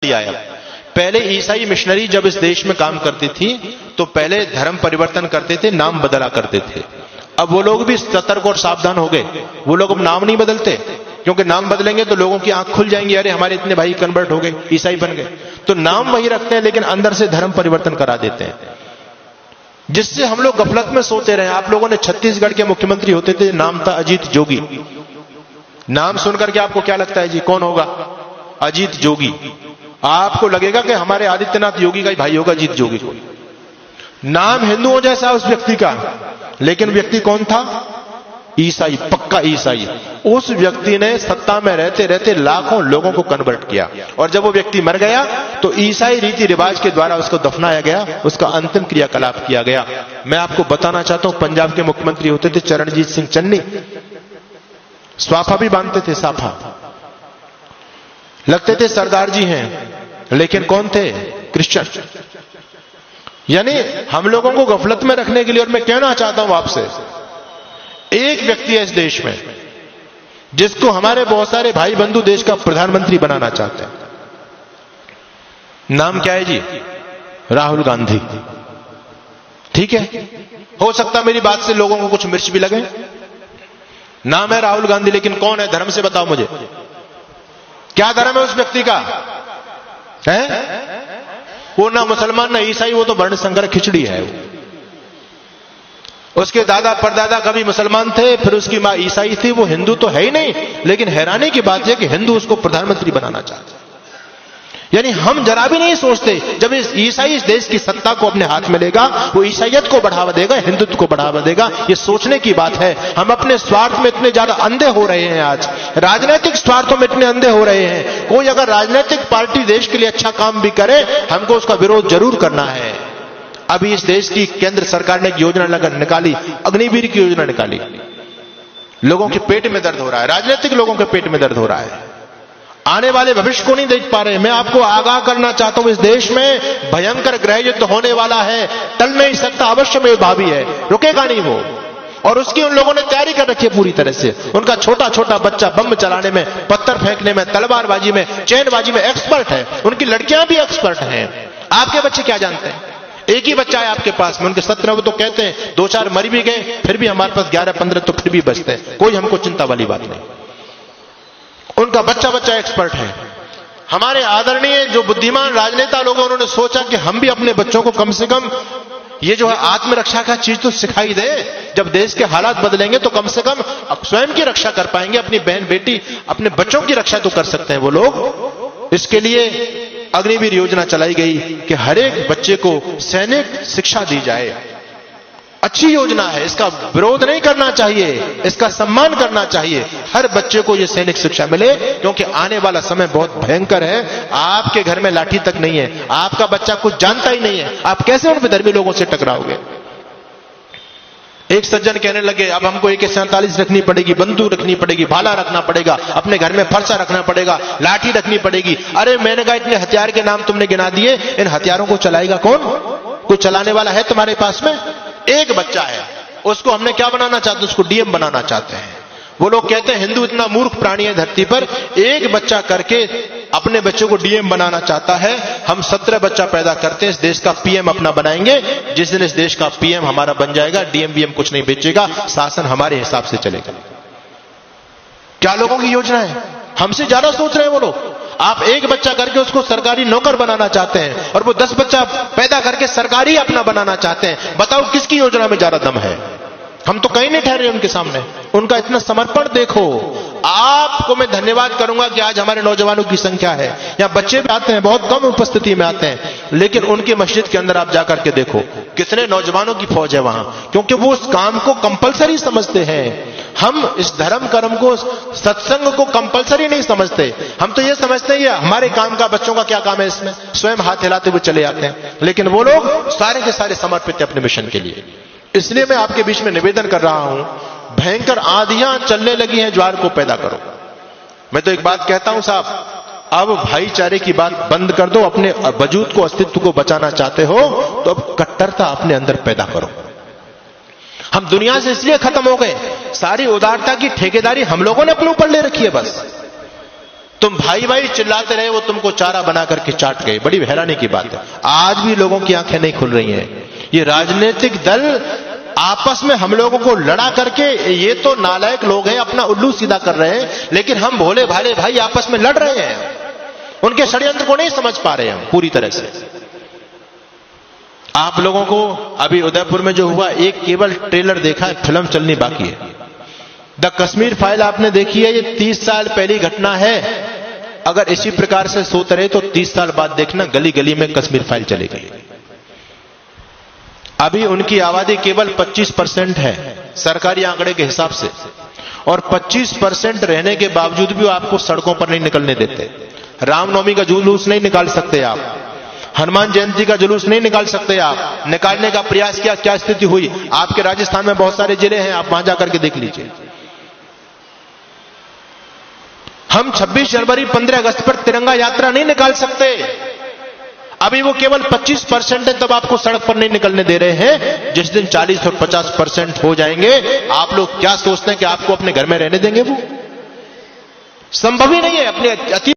दिया है। पहले ईसाई मिशनरी जब इस देश में काम करती थी तो पहले धर्म परिवर्तन करते थे, नाम बदला करते थे। अब वो लोग भी सतर्क और सावधान हो गए। वो लोग अब नाम नहीं बदलते, क्योंकि नाम बदलेंगे तो लोगों की आंख खुल जाएंगी, अरे हमारे इतने भाई कन्वर्ट हो गए, ईसाई बन गए। तो नाम वही रखते हैं लेकिन अंदर से धर्म परिवर्तन करा देते हैं, जिससे हम लोग गफलत में सोते रहे। आप लोगों ने छत्तीसगढ़ के मुख्यमंत्री होते थे, नाम था अजीत जोगी। नाम सुनकर के आपको क्या लगता है जी, कौन होगा? अजीत जोगी। आपको लगेगा कि हमारे आदित्यनाथ योगी का ही भाई होगा अजीत जोगी को। नाम हिंदुओं जैसा उस व्यक्ति का, लेकिन व्यक्ति कौन था? ईसाई, पक्का ईसाई। उस व्यक्ति ने सत्ता में रहते रहते लाखों लोगों को कन्वर्ट किया, और जब वो व्यक्ति मर गया तो ईसाई रीति रिवाज के द्वारा उसको दफनाया गया, उसका अंतिम क्रियाकलाप किया गया। मैं आपको बताना चाहता हूं, पंजाब के मुख्यमंत्री होते थे चरणजीत सिंह चन्नी, स्वाफा भी बांधते थे, साफा लगते थे, सरदार जी हैं, लेकिन कौन थे? क्रिश्चियन। यानी हम लोगों को गफलत में रखने के लिए। और मैं कहना चाहता हूं आपसे, एक व्यक्ति है इस देश में जिसको हमारे बहुत सारे भाई बंधु देश का प्रधानमंत्री बनाना चाहते हैं। नाम क्या है जी? राहुल गांधी। ठीक है, हो सकता मेरी बात से लोगों को कुछ मिर्च भी लगे। नाम है राहुल गांधी, लेकिन कौन है? धर्म से बताओ मुझे, क्या धर्म है उस व्यक्ति का? है वो ना मुसलमान ना ईसाई, वो तो वर्ण संकर खिचड़ी है। उसके दादा परदादा कभी मुसलमान थे, फिर उसकी मां ईसाई थी, वो हिंदू तो है ही नहीं। लेकिन हैरानी की बात यह कि हिंदू उसको प्रधानमंत्री बनाना चाहते हैं। यानी हम जरा भी नहीं सोचते, जब इस ईसाई इस देश की सत्ता को अपने हाथ में लेगा, वो ईसाइयत को बढ़ावा देगा, हिंदुत्व को बढ़ावा देगा। ये सोचने की बात है। हम अपने स्वार्थ में इतने ज्यादा अंधे हो रहे हैं, आज राजनीतिक स्वार्थों में इतने अंधे हो रहे हैं। कोई अगर राजनीतिक पार्टी देश के लिए अच्छा काम भी करे, हमको उसका विरोध जरूर करना है। अभी इस देश की केंद्र सरकार ने एक योजना निकाली, अग्निवीर की योजना निकाली। लोगों के पेट में दर्द हो रहा है, राजनीतिक लोगों के पेट में दर्द हो रहा है, आने वाले भविष्य को नहीं देख पा रहे। मैं आपको आगाह करना चाहता हूं, इस देश में भयंकर गृह युद्ध होने वाला है, टल नहीं सकता, अवश्य में भावी है, रुकेगा नहीं वो। और उसकी उन लोगों ने तैयारी कर रखी है पूरी तरह से। उनका छोटा छोटा बच्चा बम चलाने में, पत्थर फेंकने में, तलवारबाजी में, चैनबाजी में एक्सपर्ट है। उनकी लड़कियां भी एक्सपर्ट हैं। आपके बच्चे क्या जानते हैं? एक ही बच्चा है आपके पास में, उनके 17 वो तो कहते हैं 2-4 मर भी गए, फिर भी हमारे पास 11-15 तो फिर भी बचते हैं। कोई हमको चिंता वाली बात नहीं। उनका बच्चा बच्चा एक्सपर्ट है। हमारे आदरणीय जो बुद्धिमान राजनेता लोग, उन्होंने सोचा कि हम भी अपने बच्चों को कम से कम ये जो है आत्मरक्षा का चीज तो सिखाई दे। जब देश के हालात बदलेंगे तो कम से कम स्वयं की रक्षा कर पाएंगे, अपनी बहन बेटी अपने बच्चों की रक्षा तो कर सकते हैं वो लोग। इसके लिए अग्निवीर योजना चलाई गई कि हर एक बच्चे को सैनिक शिक्षा दी जाए। अच्छी योजना है, इसका विरोध नहीं करना चाहिए, इसका सम्मान करना चाहिए। हर बच्चे को यह सैनिक शिक्षा मिले, क्योंकि आने वाला समय बहुत भयंकर है। आपके घर में लाठी तक नहीं है, आपका बच्चा कुछ जानता ही नहीं है, आप कैसे उन विधर्मी लोगों से टकराओगे? एक सज्जन कहने लगे, अब हमको AK-47 रखनी पड़ेगी, बंदूक रखनी पड़ेगी, भाला रखना पड़ेगा, अपने घर में फरसा रखना पड़ेगा, लाठी रखनी पड़ेगी। अरे मैंने कहा, इतने हथियार के नाम तुमने गिना दिए, इन हथियारों को चलाएगा कौन? कोई चलाने वाला है तुम्हारे पास में? एक बच्चा है, उसको हमने क्या बनाना चाहते हैं? उसको DM बनाना चाहते हैं। वो लोग कहते हैं हिंदू इतना मूर्ख प्राणी है धरती पर, एक बच्चा करके अपने बच्चों को DM बनाना चाहता है। हम 17 बच्चा पैदा करते हैं, इस देश का PM अपना बनाएंगे। जिस दिन इस देश का PM हमारा बन जाएगा, DM कुछ नहीं बेचेगा, शासन हमारे हिसाब से चलेगा। क्या लोगों की योजना है? हमसे ज्यादा सोच रहे हैं वो लोग। आप एक बच्चा करके उसको सरकारी नौकर बनाना चाहते हैं, और वो 10 बच्चा पैदा करके सरकारी अपना बनाना चाहते हैं। बताओ किसकी योजना में ज्यादा दम है? हम तो कहीं नहीं ठहरे उनके सामने। उनका इतना समर्पण देखो। आपको मैं धन्यवाद करूंगा कि आज हमारे नौजवानों की संख्या है, यहाँ बच्चे भी आते हैं, बहुत कम उपस्थिति में आते हैं, लेकिन उनके मस्जिद के अंदर आप जाकर के देखो कितने नौजवानों की फौज है वहां, क्योंकि वो उस काम को कंपलसरी समझते हैं। हम इस धर्म कर्म को, सत्संग को कंपलसरी नहीं समझते। हम तो ये समझते हैं ये हमारे काम का, बच्चों का क्या काम है इसमें, स्वयं हाथ हिलाते हुए चले आते हैं। लेकिन वो लोग सारे के सारे समर्पित है अपने मिशन के लिए। इसलिए मैं आपके बीच में निवेदन कर रहा हूं, भयंकर आंधियां चलने लगी हैं, ज्वार को पैदा करो। मैं तो एक बात कहता हूं साहब, अब भाईचारे की बात बंद कर दो। अपने वजूद को, अस्तित्व को बचाना चाहते हो तो अब कट्टरता अपने अंदर पैदा करो। हम दुनिया से इसलिए खत्म हो गए, सारी उदारता की ठेकेदारी हम लोगों ने अपने ऊपर ले रखी है। बस तुम भाई भाई चिल्लाते रहे, वो तुमको चारा बना करके चाट गए। बड़ी हैरानी की बात है, आज भी लोगों की आंखें नहीं खुल रही हैं। ये राजनीतिक दल आपस में हम लोगों को लड़ा करके, ये तो नालायक लोग हैं, अपना उल्लू सीधा कर रहे हैं, लेकिन हम भोले भाले भाई आपस में लड़ रहे हैं। उनके षड्यंत्र को नहीं समझ पा रहे हम पूरी तरह से। आप लोगों को अभी उदयपुर में जो हुआ, एक केवल ट्रेलर देखा है, फिल्म चलनी बाकी है। द कश्मीर फाइल आपने देखी है, ये 30 साल पहली घटना है। अगर इसी प्रकार से सोते रहे तो 30 साल बाद देखना गली गली में कश्मीर फाइल चलेगी। अभी उनकी आबादी केवल 25% है सरकारी आंकड़े के हिसाब से, और 25% रहने के बावजूद भी वो आपको सड़कों पर नहीं निकलने देते। रामनवमी का जुलूस नहीं निकाल सकते आप, हनुमान जयंती का जुलूस नहीं निकाल सकते आप। निकालने का प्रयास किया, क्या स्थिति हुई। आपके राजस्थान में बहुत सारे जिले हैं, आप वहां जाकर के देख लीजिए। हम 26 जनवरी 15 अगस्त पर तिरंगा यात्रा नहीं निकाल सकते। अभी वो केवल 25% है, तब आपको सड़क पर नहीं निकलने दे रहे हैं। जिस दिन 40 और 50% हो जाएंगे, आप लोग क्या सोचते हैं कि आपको अपने घर में रहने देंगे? वो संभव ही नहीं है। अपने अति